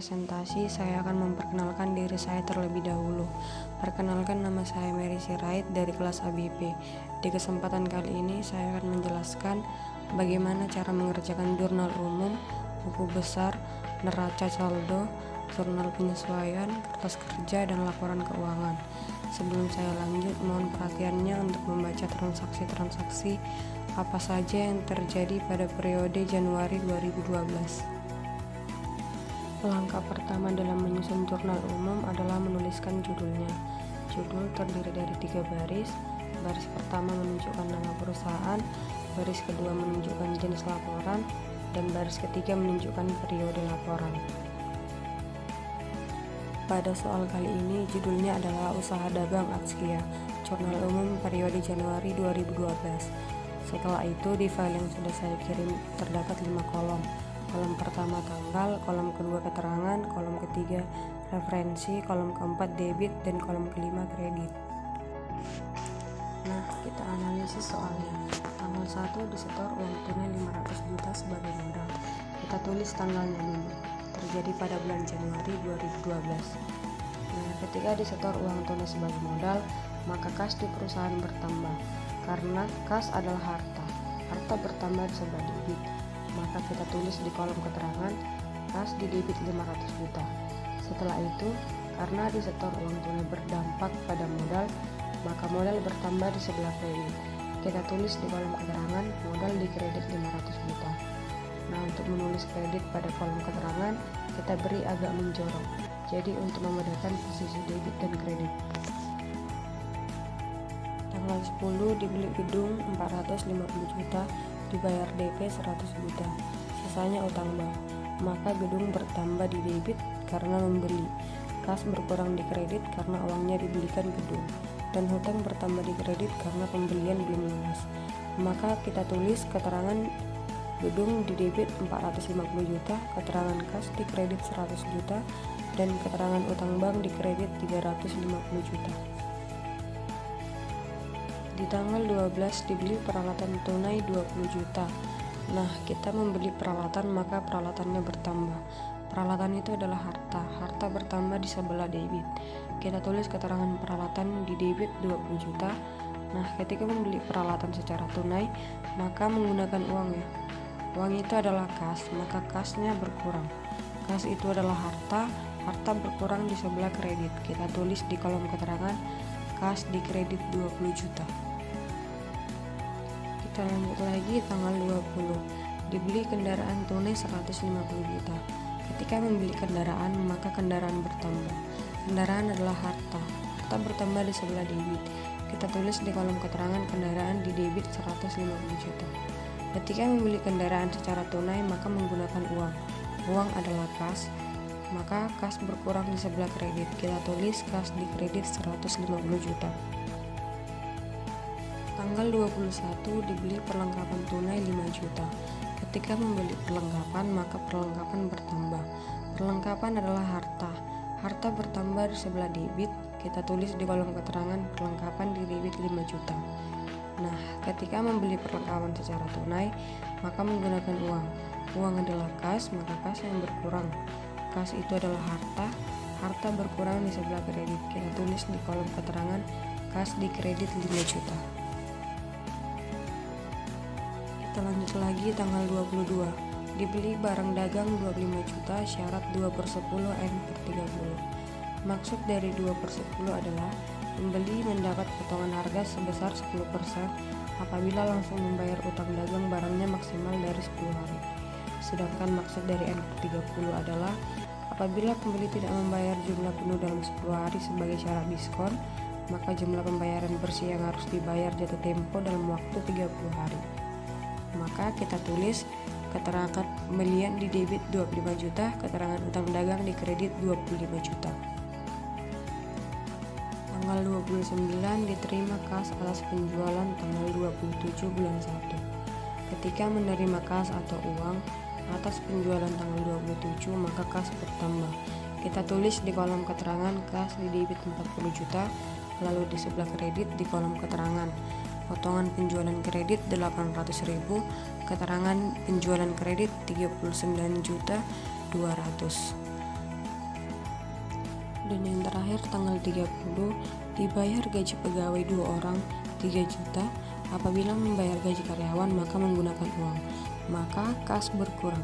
presentasi, saya akan memperkenalkan diri saya terlebih dahulu. Perkenalkan, nama saya Mary Sirait dari kelas ABP. Di kesempatan kali ini saya akan menjelaskan bagaimana cara mengerjakan jurnal umum, buku besar, neraca saldo, jurnal penyesuaian, kertas kerja, dan laporan keuangan. Sebelum saya lanjut, mohon perhatiannya untuk membaca transaksi-transaksi apa saja yang terjadi pada periode Januari 2012. Langkah pertama dalam menyusun jurnal umum adalah menuliskan judulnya. Judul terdiri dari 3 baris. Baris pertama menunjukkan nama perusahaan, baris kedua menunjukkan jenis laporan, dan baris ketiga menunjukkan periode laporan. Pada soal kali ini, judulnya adalah Usaha Dagang Atskia, Jurnal Umum periode Januari 2012. Setelah itu, di file yang sudah saya kirim terdapat 5 kolom. Kolom pertama tanggal, kolom kedua keterangan, kolom ketiga referensi, kolom keempat debit, dan kolom kelima kredit. Nah, kita analisis soalnya. Tanggal 1 disetor uang tunai 500 juta sebagai modal. Kita tulis tanggalnya dulu. Terjadi pada bulan Januari 2012. Nah, ketika disetor uang tunai sebagai modal, maka kas di perusahaan bertambah. Karena kas adalah harta. Harta bertambah di sebelah debit. Maka kita tulis di kolom keterangan kas di debit 500 juta. Setelah itu, karena disetor uang tunai berdampak pada modal, maka modal bertambah di sebelah kredit. Kita tulis di kolom keterangan modal di kredit 500 juta. Nah, untuk menulis kredit pada kolom keterangan, kita beri agak menjorok. Jadi untuk membedakan posisi debit dan kredit. Tanggal 10 dibeli gedung 450 juta, dibayar DP 100 juta, sisanya utang bank. Maka gedung bertambah di debit karena membeli, kas berkurang di kredit karena uangnya dibelikan gedung, dan hutang bertambah di kredit karena pembelian belum lunas. Maka kita tulis keterangan gedung di debit 450 juta, keterangan kas di kredit 100 juta, dan keterangan utang bank di kredit 350 juta. Di tanggal 12 dibeli peralatan tunai 20 juta. Nah, kita membeli peralatan, maka peralatannya bertambah. Peralatan itu adalah harta. Harta bertambah di sebelah debit. Kita tulis keterangan peralatan di debit 20 juta. Nah, ketika membeli peralatan secara tunai, maka menggunakan uang ya. Uang itu adalah kas, maka kasnya berkurang. Kas itu adalah harta. Harta berkurang di sebelah kredit. Kita tulis di kolom keterangan kas di kredit 20 juta. Kita lanjut lagi tanggal 20. Dibeli kendaraan tunai 150 juta. Ketika membeli kendaraan, maka kendaraan bertambah. Kendaraan adalah harta. Harta bertambah di sebelah debit. Kita tulis di kolom keterangan kendaraan di debit 150 juta. Ketika membeli kendaraan secara tunai, maka menggunakan uang. Uang adalah kas, maka kas berkurang di sebelah kredit. Kita tulis kas di kredit 150 juta. Tanggal 21 dibeli perlengkapan tunai 5 juta. Ketika membeli perlengkapan, maka perlengkapan bertambah. Perlengkapan adalah harta. Harta bertambah di sebelah debit. Kita tulis di kolom keterangan perlengkapan di debit 5 juta. Nah, ketika membeli perlengkapan secara tunai, maka menggunakan uang. Uang adalah kas, maka kas yang berkurang. Kas itu adalah harta. Harta berkurang di sebelah kredit. Kita tulis di kolom keterangan kas di kredit 5 juta. Kita lanjut lagi tanggal 22. Dibeli barang dagang 25 juta, syarat 2/10 N/30. Maksud dari 2/10 adalah pembeli mendapat potongan harga sebesar 10% apabila langsung membayar utang dagang barangnya maksimal dari 10 hari. Sedangkan maksud dari N/30 adalah apabila pembeli tidak membayar jumlah penuh dalam 10 hari sebagai syarat diskon, maka jumlah pembayaran bersih yang harus dibayar jatuh tempo dalam waktu 30 hari. Maka kita tulis keterangan pembelian di debit 25 juta, keterangan utang dagang di kredit 25 juta. Tanggal 29 diterima kas atas penjualan tanggal 27 bulan 1. Ketika menerima kas atau uang atas penjualan tanggal 27, maka kas bertambah. Kita tulis di kolom keterangan kas di debit 40 juta, lalu di sebelah kredit di kolom keterangan potongan penjualan kredit 800.000, keterangan penjualan kredit 39.200.000. Dan yang terakhir tanggal 30 dibayar gaji pegawai 2 orang 3 juta. Apabila membayar gaji karyawan maka menggunakan uang, maka kas berkurang.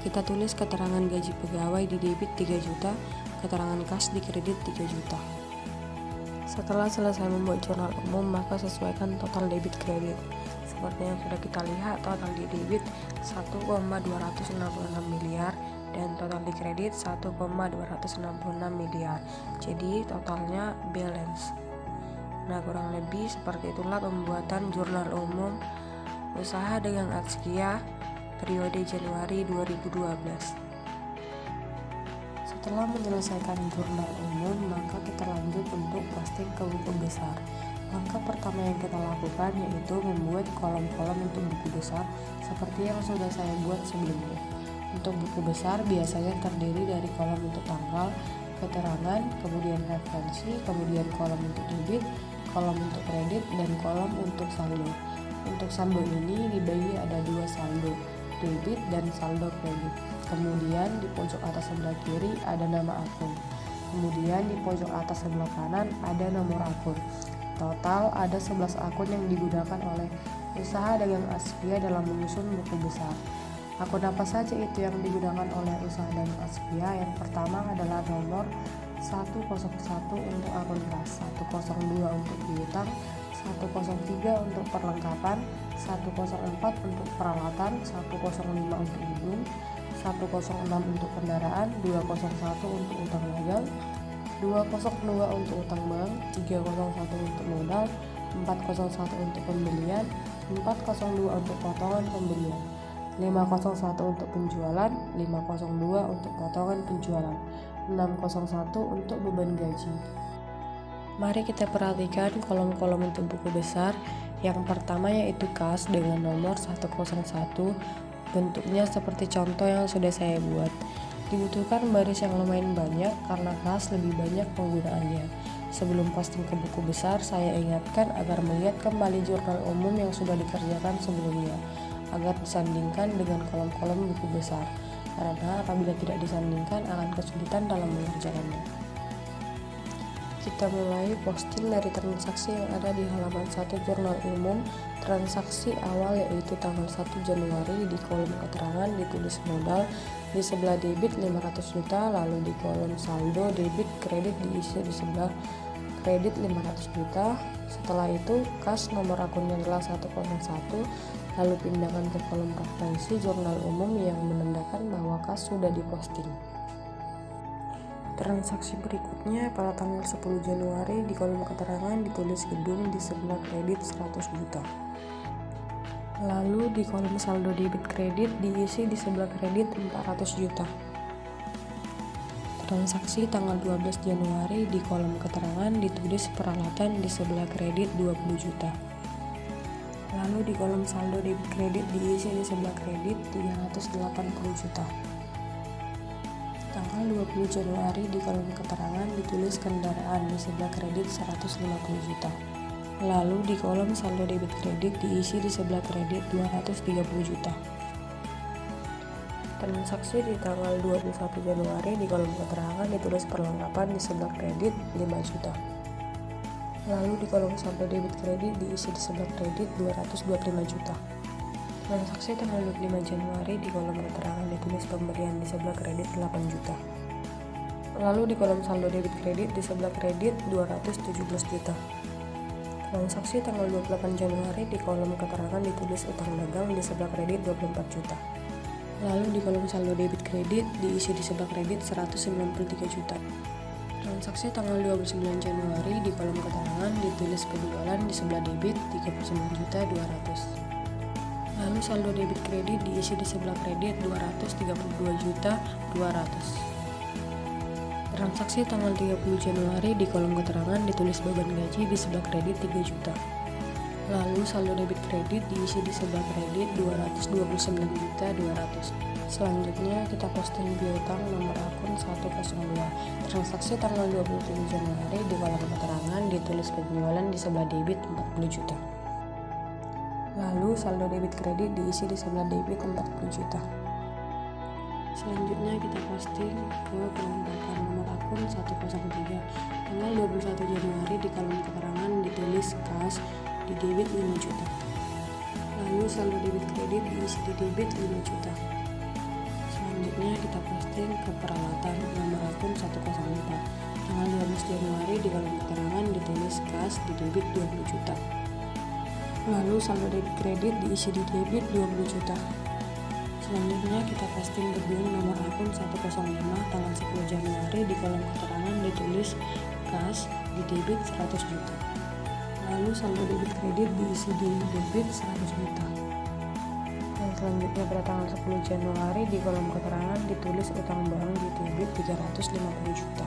Kita tulis keterangan gaji pegawai di debit 3 juta, keterangan kas di kredit 3 juta. Setelah selesai membuat jurnal umum, maka sesuaikan total debit kredit. Seperti yang sudah kita lihat, total di debit 1,266 miliar dan total di kredit 1,266 miliar. Jadi totalnya balance. Nah, kurang lebih seperti itulah pembuatan jurnal umum usaha dagang Atskia periode Januari 2012. Setelah menyelesaikan jurnal umum, maka kita lanjut untuk posting ke buku besar. Langkah pertama yang kita lakukan yaitu membuat kolom-kolom untuk buku besar seperti yang sudah saya buat sebelumnya. Untuk buku besar biasanya terdiri dari kolom untuk tanggal, keterangan, kemudian referensi, kemudian kolom untuk debit, kolom untuk kredit, dan kolom untuk saldo. Untuk saldo ini dibagi ada 2 saldo, debit dan saldo kredit. Kemudian di pojok atas sebelah kiri ada nama akun. Kemudian di pojok atas sebelah kanan ada nomor akun. Total ada 11 akun yang digunakan oleh usaha dagang Atskia dalam menyusun buku besar. Akun apa saja itu yang digunakan oleh usaha dagang Atskia? Yang pertama adalah nomor 101 untuk akun kas, 102 untuk piutang, 103 untuk perlengkapan, 104 untuk peralatan, 105 untuk gedung, 106 untuk kendaraan, 201 untuk utang dagang, 202 untuk utang bank, 301 untuk modal, 401 untuk pembelian, 402 untuk potongan pembelian, 501 untuk penjualan, 502 untuk potongan penjualan, 601 untuk beban gaji. Mari kita perhatikan kolom-kolom untuk buku besar. Yang pertama yaitu kas dengan nomor 101. Bentuknya seperti contoh yang sudah saya buat. Dibutuhkan baris yang lumayan banyak karena kas lebih banyak penggunaannya. Sebelum posting ke buku besar, saya ingatkan agar melihat kembali jurnal umum yang sudah dikerjakan sebelumnya, agar disandingkan dengan kolom-kolom buku besar. Karena apabila tidak disandingkan akan kesulitan dalam mengerjakannya. Kita mulai posting dari transaksi yang ada di halaman 1 jurnal umum. Transaksi awal yaitu tanggal 1 Januari di kolom keterangan ditulis modal, di sebelah debit 500 juta, lalu di kolom saldo debit kredit diisi di sebelah kredit 500 juta. Setelah itu kas nomor akunnya adalah 101, lalu pindahkan ke kolom referensi jurnal umum yang menandakan bahwa kas sudah diposting. Transaksi berikutnya pada tanggal 10 Januari di kolom keterangan ditulis gedung di sebelah kredit 100 juta. Lalu di kolom saldo debit kredit diisi di sebelah kredit 400 juta. Transaksi tanggal 12 Januari di kolom keterangan ditulis peralatan di sebelah kredit 20 juta. Lalu di kolom saldo debit kredit diisi di sebelah kredit 380 juta. Tanggal 20 Januari di kolom keterangan ditulis kendaraan di sebelah kredit 150 juta. Lalu di kolom saldo debit kredit diisi di sebelah kredit 230 juta. Transaksi di tanggal 21 Januari di kolom keterangan ditulis perlengkapan di sebelah kredit 5 juta. Lalu di kolom saldo debit kredit diisi di sebelah kredit 225 juta. Transaksi tanggal 25 Januari di kolom keterangan ditulis pemberian di sebelah kredit 8 juta. Lalu di kolom saldo debit kredit di sebelah kredit 217 juta. Transaksi tanggal 28 Januari di kolom keterangan ditulis utang dagang di sebelah kredit 24 juta. Lalu di kolom saldo debit kredit diisi di sebelah kredit 193 juta. Transaksi tanggal 29 Januari di kolom keterangan ditulis penjualan di sebelah debit 39.200. Lalu saldo debit kredit diisi di sebelah kredit 232.200. Transaksi tanggal 30 Januari di kolom keterangan ditulis beban gaji di sebelah kredit 3 juta. Lalu saldo debit kredit diisi di sebelah kredit 229.200. Selanjutnya kita posting piutang nomor akun 102. Transaksi tanggal 27 Januari di kolom keterangan ditulis penjualan di sebelah debit 40 juta. Lalu saldo debit kredit diisi di sebelah debit 40 juta. Selanjutnya kita posting ke kelengkapan nomor akun 103. Tanggal 21 Januari di kolom keterangan ditulis kas di debit 5 juta. Lalu saldo debit kredit diisi di debit 5 juta. Selanjutnya kita posting ke peralatan nomor akun 104. Tanggal 12 Januari di kolom keterangan ditulis kas di debit 20 juta. Lalu saldo debit kredit diisi di debit 20 juta. Selanjutnya kita posting gedung nomor akun 105 tanggal 10 Januari di kolom keterangan ditulis kas di debit 100 juta. Lalu saldo debit kredit diisi di debit 100 juta. Dan selanjutnya pada tanggal 10 Januari di kolom keterangan ditulis utang bank di debit 350 juta.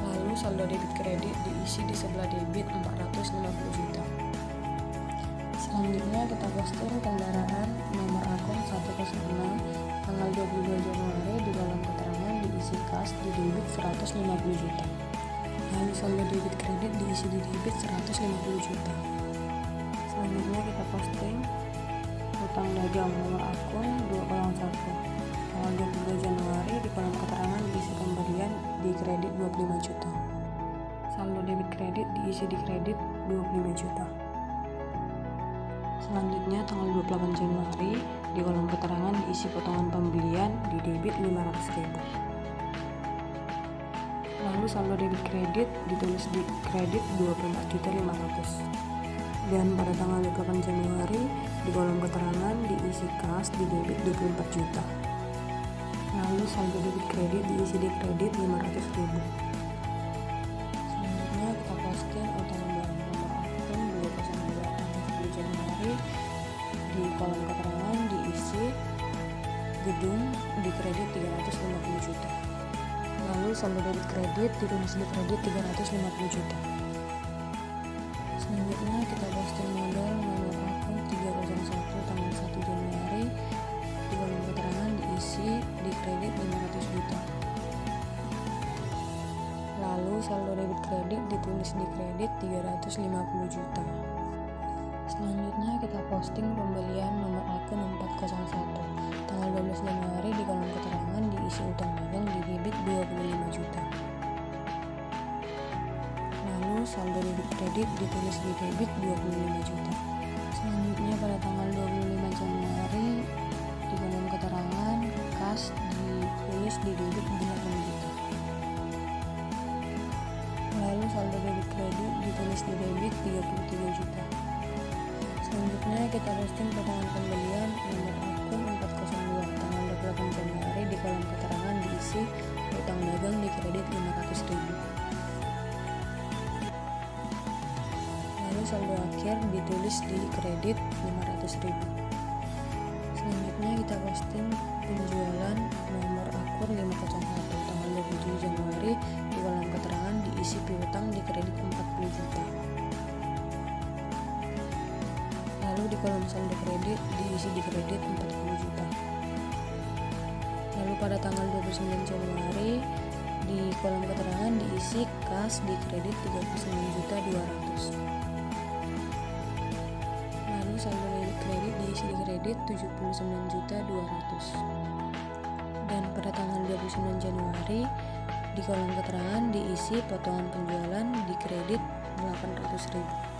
Lalu saldo debit kredit diisi di sebelah debit 450 juta. Selanjutnya kita posting kendaraan nomor akun 106 tanggal 22 Januari di kolom keterangan diisi kas di debit 150 juta. Lalu saldo debit kredit diisi di debit 150 juta. Selanjutnya kita posting utang dagang nomor akun 201 tanggal 22 Januari di kolom keterangan diisi pembelian di kredit 25 juta. Saldo debit kredit diisi di kredit 25 juta. Selanjutnya tanggal 28 Januari di kolom keterangan diisi potongan pembelian di debit 500.000. Lalu saldo debit kredit ditulis di kredit 24.500.000. Dan pada tanggal 28 Januari di kolom keterangan diisi kas di debit 24 juta. Lalu saldo debit kredit diisi di kredit 500.000. Selanjutnya kita posting utang bank nomor akun 202 tanggal 10 Januari di kolom keterangan diisi gedung di kredit 350 juta. Lalu saldo debit kredit ditulis di kredit 350 juta. Selanjutnya kita posting modal nomor akun 301 tanggal 1 Januari di kolom keterangan diisi di kredit 500 juta. Lalu saldo debit kredit ditulis di kredit 350 juta. Selanjutnya kita posting pembelian nomor akun 401 tanggal 12 Januari di kolom keterangan diisi utang dagang di debit 25 juta. Lalu saldo debit kredit ditulis di debit 25 juta. Selanjutnya pada tanggal 25 Januari di kolom keterangan kas ditulis di debit 8 juta. Lalu saldo debit kredit ditulis di debit 33 juta. Selanjutnya kita posting potongan pembelian nomor akun 402 tanggal 28 Januari di kolom keterangan diisi utang dagang di kredit 500.000. Lalu saldo akhir ditulis di kredit 500.000. Selanjutnya kita posting penjualan nomor akun 501 tanggal 27 Januari di kolom keterangan diisi piutang di kredit 40 juta. Lalu di kolom saldo kredit diisi di kredit 40 juta. Lalu pada tanggal 29 Januari di kolom keterangan diisi kas di kredit 39.200.000. Lalu saldo debit kredit diisi di kredit 79.200.000. Dan pada tanggal 29 Januari di kolom keterangan diisi potongan penjualan di kredit 800.000.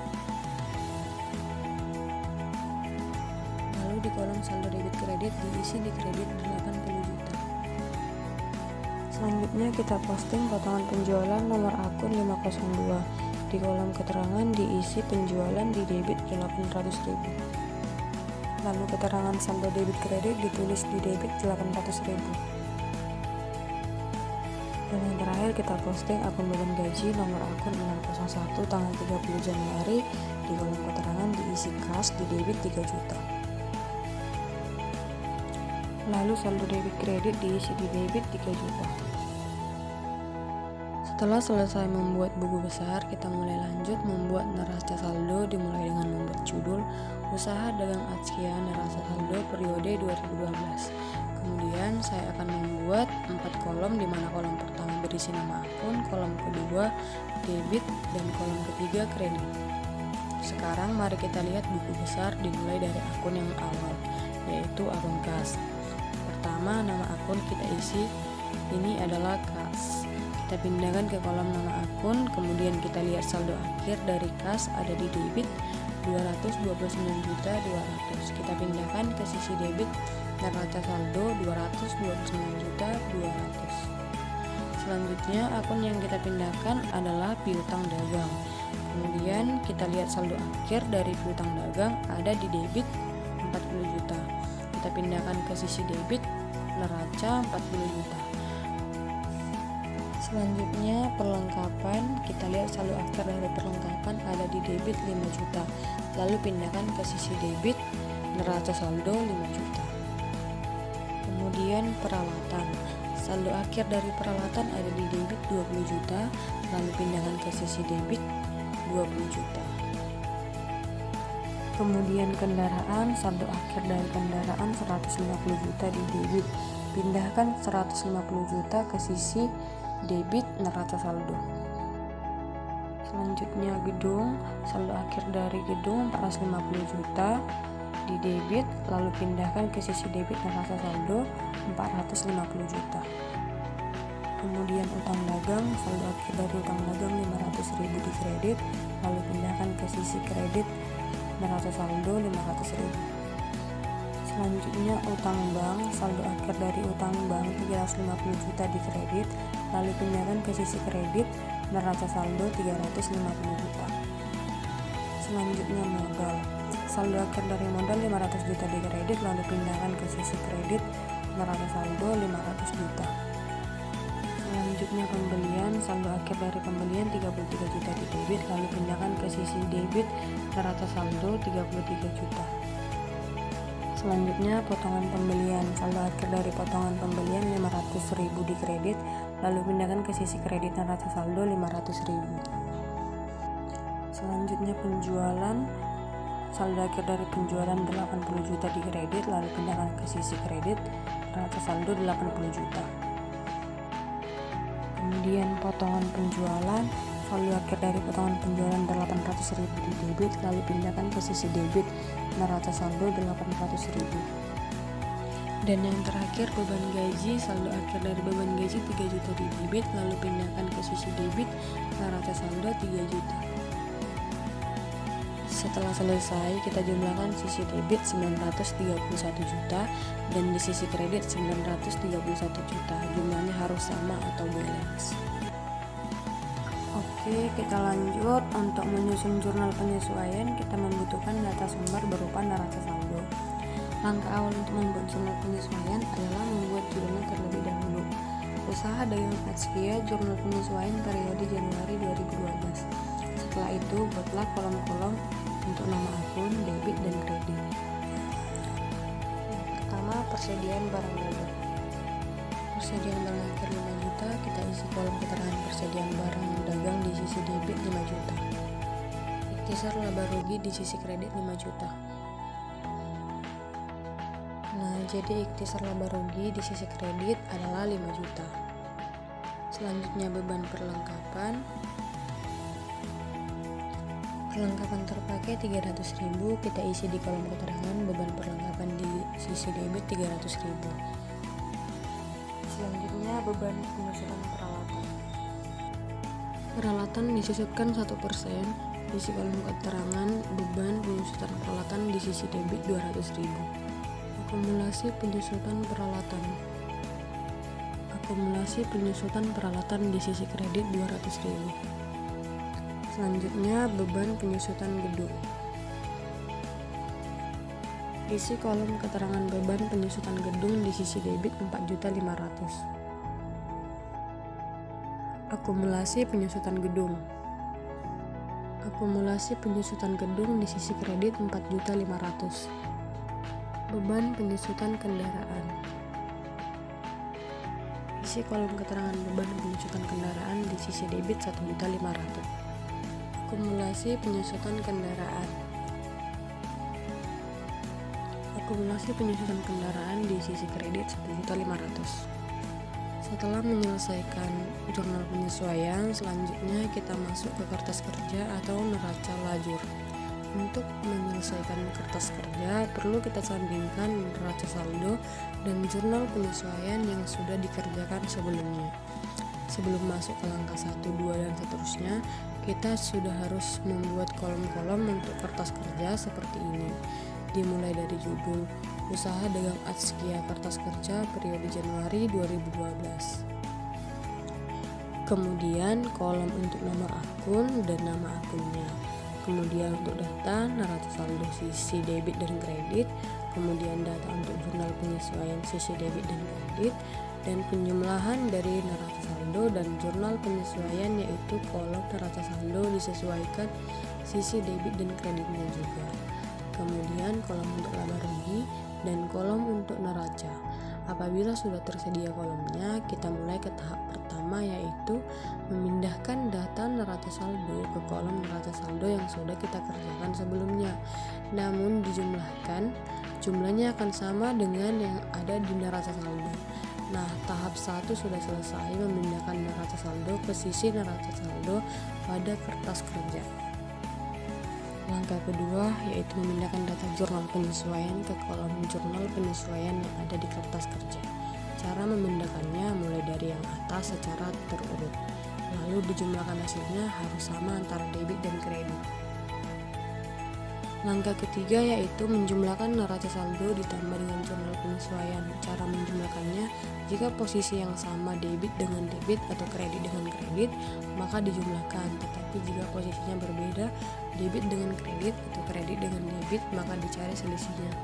Di kolom saldo debit kredit diisi di kredit 80 juta. Selanjutnya kita posting potongan penjualan nomor akun 502 di kolom keterangan diisi penjualan di debit 800.000. Lalu keterangan saldo debit kredit ditulis di debit 800.000. Dan yang terakhir kita posting akun beban gaji nomor akun 601 tanggal 30 Januari di kolom keterangan diisi kas di debit 3 juta. Lalu saldo debit kredit diisi di debit 3 juta. Setelah selesai membuat buku besar, kita mulai lanjut membuat neraca saldo dimulai dengan membuat judul Usaha Dagang Atskia Neraca Saldo Periode 2012. Kemudian saya akan membuat 4 kolom di mana kolom pertama berisi nama akun, kolom kedua debit, dan kolom ketiga kredit. Sekarang mari kita lihat buku besar dimulai dari akun yang awal, yaitu akun kas. pertama, nama akun kita isi ini adalah kas. Kita pindahkan ke kolom nama akun, kemudian kita lihat saldo akhir dari kas ada di debit 229.200.000. Kita pindahkan ke sisi debit neraca saldo 229.200.000. Selanjutnya akun yang kita pindahkan adalah piutang dagang. Kemudian kita lihat saldo akhir dari piutang dagang ada di debit 40 juta. Kita pindahkan ke sisi debit neraca 40 juta. Selanjutnya perlengkapan, kita lihat saldo akhir dari perlengkapan ada di debit 5 juta. Lalu pindahkan ke sisi debit neraca saldo 5 juta. Kemudian peralatan, saldo akhir dari peralatan ada di debit 20 juta. Lalu pindahkan ke sisi debit 20 juta. Kemudian kendaraan, saldo akhir dari kendaraan 150 juta di debit. Pindahkan 150 juta ke sisi debit neraca saldo. Selanjutnya gedung, saldo akhir dari gedung 450 juta di debit, lalu pindahkan ke sisi debit neraca saldo 450 juta. Kemudian utang dagang, saldo akhir dari utang dagang 500.000 di kredit, lalu pindahkan ke sisi kredit neraca saldo 500.000. Selanjutnya utang bank, saldo akhir dari utang bank 350 juta di kredit, lalu pindahkan ke sisi kredit neraca saldo 350 juta. Selanjutnya modal, saldo akhir dari modal 500 juta di kredit, lalu pindahkan ke sisi kredit neraca saldo 500 juta. Selanjutnya pembelian, saldo akhir dari pembelian 33 juta di debit, lalu pindahkan ke sisi debit neraca saldo 33 juta. Selanjutnya potongan pembelian, saldo akhir dari potongan pembelian 500.000 di kredit, lalu pindahkan ke sisi kredit neraca saldo 500.000. Selanjutnya penjualan, saldo akhir dari penjualan 80 juta di kredit, lalu pindahkan ke sisi kredit neraca saldo 80 juta. Kemudian potongan penjualan, saldo akhir dari potongan penjualan 800.000 di debit, lalu pindahkan ke sisi debit neraca saldo 800.000. Dan yang terakhir beban gaji, saldo akhir dari beban gaji 3 juta di debit, lalu pindahkan ke sisi debit neraca saldo 3 juta. Setelah selesai, kita jumlahkan sisi debit 931 juta dan di sisi kredit 931 juta. Jumlahnya harus sama atau balance. Oke, kita lanjut. Untuk menyusun jurnal penyesuaian, kita membutuhkan data sumber berupa neraca saldo. Langkah awal untuk membuat jurnal penyesuaian adalah membuat judulnya terlebih dahulu. Usaha dagang Atskia Jurnal Penyesuaian periode Januari 2012. Setelah itu, buatlah kolom-kolom untuk nama akun, debit, dan kredit. Pertama, persediaan barang dagang. Persediaan barang akhir 5 juta, kita isi kolom keterangan persediaan barang dagang di sisi debit 5 juta. Ikhtisar laba rugi di sisi kredit 5 juta. Nah, jadi ikhtisar laba rugi di sisi kredit adalah 5 juta. Selanjutnya beban perlengkapan. Perlengkapan terpakai 300.000, kita isi di kolom keterangan beban perlengkapan di sisi debit 300.000. Selanjutnya beban penyusutan peralatan. Peralatan disusutkan 1%, isi kolom keterangan beban penyusutan peralatan di sisi debit 200.000. Akumulasi penyusutan peralatan. Akumulasi penyusutan peralatan di sisi kredit 200.000. Selanjutnya beban penyusutan gedung. Isi kolom keterangan beban penyusutan gedung di sisi debit 4.500.000. Akumulasi penyusutan gedung. Akumulasi penyusutan gedung di sisi kredit 4.500.000. Beban penyusutan kendaraan. Isi kolom keterangan beban penyusutan kendaraan di sisi debit 1.500.000. Akumulasi penyusutan kendaraan. Akumulasi penyusutan kendaraan di sisi kredit 1.500.000. Setelah menyelesaikan jurnal penyesuaian, selanjutnya kita masuk ke kertas kerja atau neraca lajur. Untuk menyelesaikan kertas kerja, perlu kita sandingkan neraca saldo dan jurnal penyesuaian yang sudah dikerjakan sebelumnya. Sebelum masuk ke langkah 1, 2, dan seterusnya, kita sudah harus membuat kolom-kolom untuk kertas kerja seperti ini. Dimulai dari judul, Usaha Dagang Atskia Kertas Kerja periode Januari 2012. Kemudian kolom untuk nomor akun dan nama akunnya. Kemudian untuk data neraca saldo sisi debit dan kredit, kemudian data untuk jurnal penyesuaian sisi debit dan kredit, dan penjumlahan dari neraca saldo dan jurnal penyesuaian, yaitu kolom neraca saldo disesuaikan sisi debit dan kreditnya juga. Kemudian kolom untuk laba rugi dan kolom untuk neraca. Apabila sudah tersedia kolomnya, kita mulai ke tahap pertama, yaitu memindahkan data neraca saldo ke kolom neraca saldo yang sudah kita kerjakan sebelumnya. Namun dijumlahkan, jumlahnya akan sama dengan yang ada di neraca saldo. Nah, tahap 1 sudah selesai, memindahkan neraca saldo ke sisi neraca saldo pada kertas kerja. Langkah kedua yaitu memindahkan data jurnal penyesuaian ke kolom jurnal penyesuaian yang ada di kertas kerja. Cara memindahkannya mulai dari yang atas secara terurut, lalu dijumlahkan hasilnya harus sama antara debit dan kredit. Langkah ketiga yaitu menjumlahkan neraca saldo ditambah dengan jurnal penyesuaian. Cara menjumlahkannya, jika posisi yang sama debit dengan debit atau kredit dengan kredit, maka dijumlahkan. Tetapi jika posisinya berbeda, debit dengan kredit atau kredit dengan debit, maka dicari selisihnya.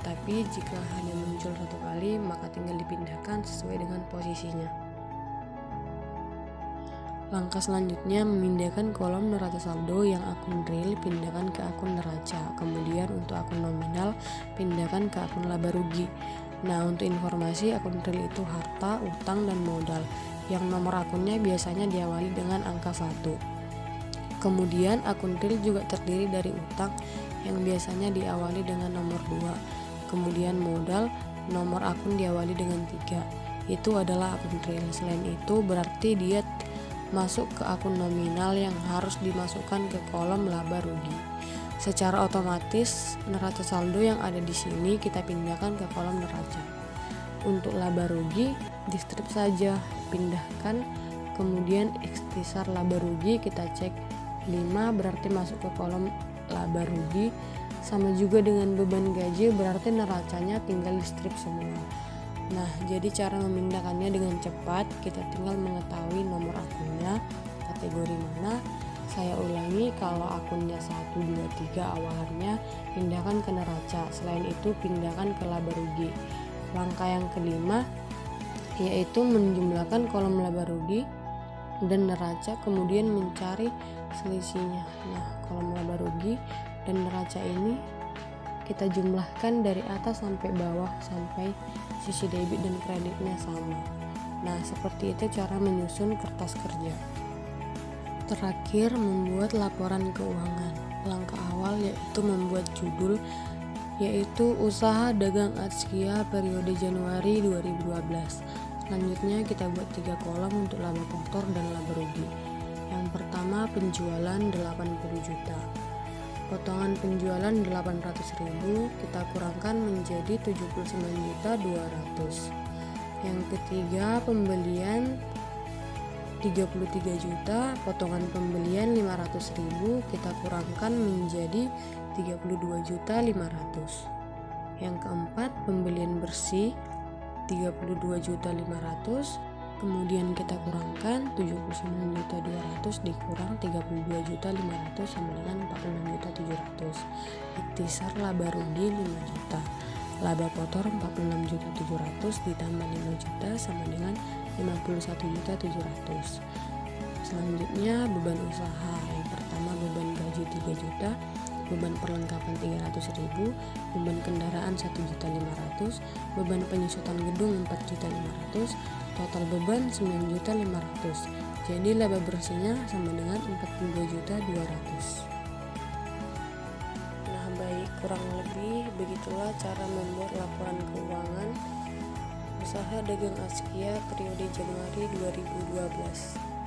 Tetapi jika hanya muncul satu kali, maka tinggal dipindahkan sesuai dengan posisinya. Langkah selanjutnya memindahkan kolom neraca saldo yang akun real pindahkan ke akun neraca. Kemudian untuk akun nominal pindahkan ke akun laba rugi. Nah, untuk informasi, akun real itu harta, utang, dan modal yang nomor akunnya biasanya diawali dengan angka 1. Kemudian akun real juga terdiri dari utang yang biasanya diawali dengan nomor 2. Kemudian modal, nomor akun diawali dengan 3. Itu adalah akun real. Selain itu berarti dia masuk ke akun nominal yang harus dimasukkan ke kolom laba rugi. Secara otomatis neraca saldo yang ada di sini kita pindahkan ke kolom neraca. Untuk laba rugi di strip saja, pindahkan, kemudian ikhtisar laba rugi kita cek 5 berarti masuk ke kolom laba rugi. Sama juga dengan beban gaji, berarti neracanya tinggal di strip semua. Nah, jadi cara memindahkannya dengan cepat, kita tinggal mengetahui nomor akunnya, kategori mana. Saya ulangi, kalau akunnya 1, 2, 3 awalannya, pindahkan ke neraca. Selain itu, pindahkan ke laba rugi. Langkah yang kelima, yaitu menjumlahkan kolom laba rugi dan neraca, kemudian mencari selisihnya. Nah, kolom laba rugi dan neraca ini kita jumlahkan dari atas sampai bawah sampai sisi debit dan kreditnya sama. Nah, seperti itu cara menyusun kertas kerja. Terakhir, membuat laporan keuangan. Langkah awal yaitu membuat judul, yaitu Usaha Dagang Atskia periode Januari 2012. Selanjutnya kita buat 3 kolom untuk laba kotor dan laba rugi. Yang pertama, penjualan 80 juta. Potongan penjualan 800.000 kita kurangkan menjadi 79.200. Yang ketiga, pembelian 33 juta, potongan pembelian 500.000 kita kurangkan menjadi 32.500. Yang keempat, pembelian bersih 32.500, kemudian kita kurangkan 79.200 dikurang 32.500 sama dengan 46.700. Ikhtisar laba rugi 5 juta. Laba kotor 46.700 ditambah 5 juta sama dengan 51.700. Selanjutnya beban usaha. Yang pertama beban gaji 3 juta, beban perlengkapan 300.000, beban kendaraan 1.500.000, beban penyusutan gedung 4.500.000, total beban 9.500.000. Jadi laba bersihnya sama dengan 42.200. Nah, baik, kurang lebih begitulah cara membuat laporan keuangan Usaha Dagang Atskia periode Januari 2012.